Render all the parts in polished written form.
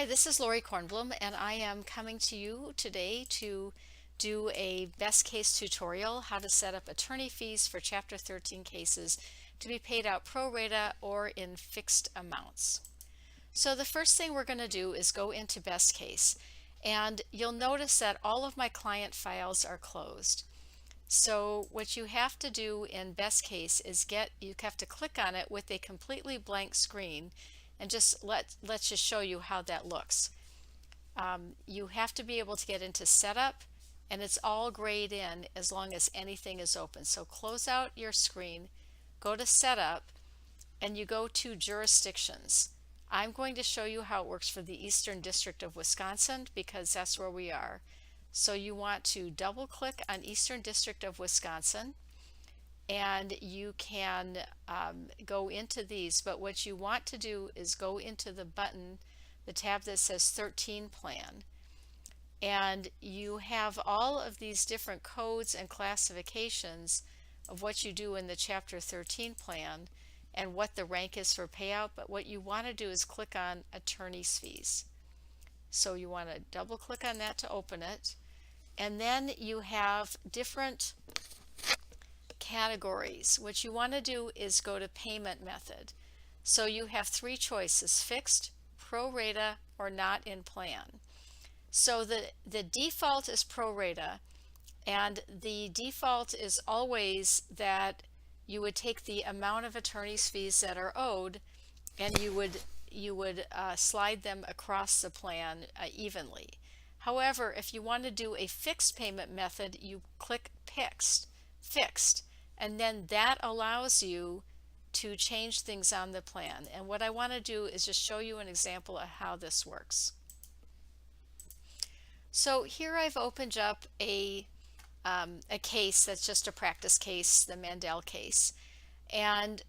Hi, this is Lori Kornblum, and I am coming to you today to do a best case tutorial, how to set up attorney fees for Chapter 13 cases to be paid out pro rata or in fixed amounts. So the first thing we're going to do is go into best case, and you'll notice that all of my client files are closed. So what you have to do in best case is you have to click on it with a completely blank screen and just let's just show you how that looks. You have to be able to get into setup, and it's all grayed in as long as anything is open. So close out your screen, go to setup, and you go to jurisdictions. I'm going to show you how it works for the Eastern District of Wisconsin because that's where we are. So you want to double click on Eastern District of Wisconsin, and you can go into these, but what you want to do is go into the button, the tab that says 13 plan, and you have all of these different codes and classifications of what you do in the Chapter 13 plan and what the rank is for payout. But what you want to do is click on attorney's fees. So you want to double click on that to open it, and then you have different categories. What you want to do is go to payment method. So you have three choices: fixed, pro rata, or not in plan. So the default is pro rata, and the default is always that you would take the amount of attorney's fees that are owed, and you would slide them across the plan evenly. However, if you want to do a fixed payment method, you click fixed, and then that allows you to change things on the plan. And what I want to do is just show you an example of how this works. So here I've opened up a case that's just a practice case, the Mandel case. And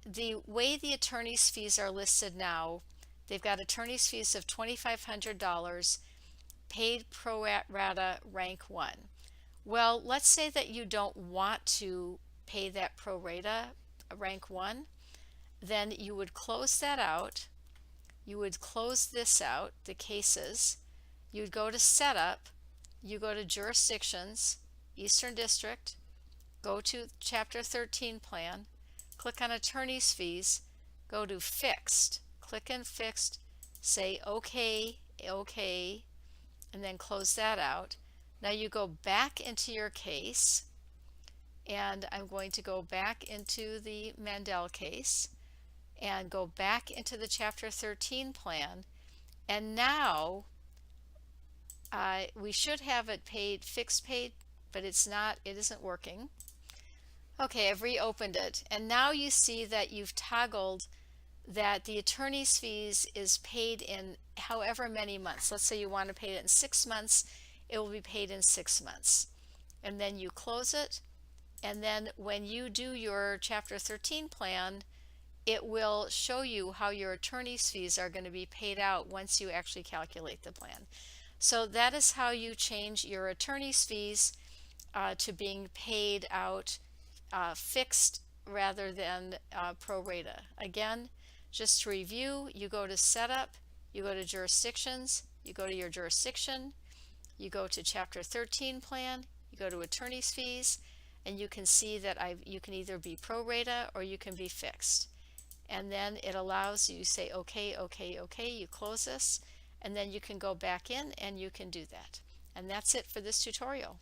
the way the attorney's fees are listed now, they've got attorney's fees of $2,500, paid pro rata rank 1. Well, let's say that you don't want to pay that pro rata rank 1, then you would close that out. You would close this out, the cases. You would go to setup, you go to jurisdictions, Eastern District, go to Chapter 13 plan, click on attorney's fees, go to fixed, click in fixed, say okay, okay, and then close that out. Now you go back into your case, and I'm going to go back into the Mandel case and go back into the Chapter 13 plan, and now we should have it fixed paid, but it isn't working. Okay, I've reopened it, and now you see that you've toggled that the attorney's fees is paid in however many months. Let's say you want to pay it in 6 months, it will be paid in 6 months. And then you close it, and then when you do your Chapter 13 plan, it will show you how your attorney's fees are going to be paid out once you actually calculate the plan. So that is how you change your attorney's fees to being paid out fixed rather than pro rata. Again, just to review, you go to setup, you go to jurisdictions, you go to your jurisdiction, you go to Chapter 13 plan, you go to attorney's fees, and you can see that you can either be pro rata or you can be fixed. And then it allows you say okay, okay, okay, you close this, and then you can go back in and you can do that. And that's it for this tutorial.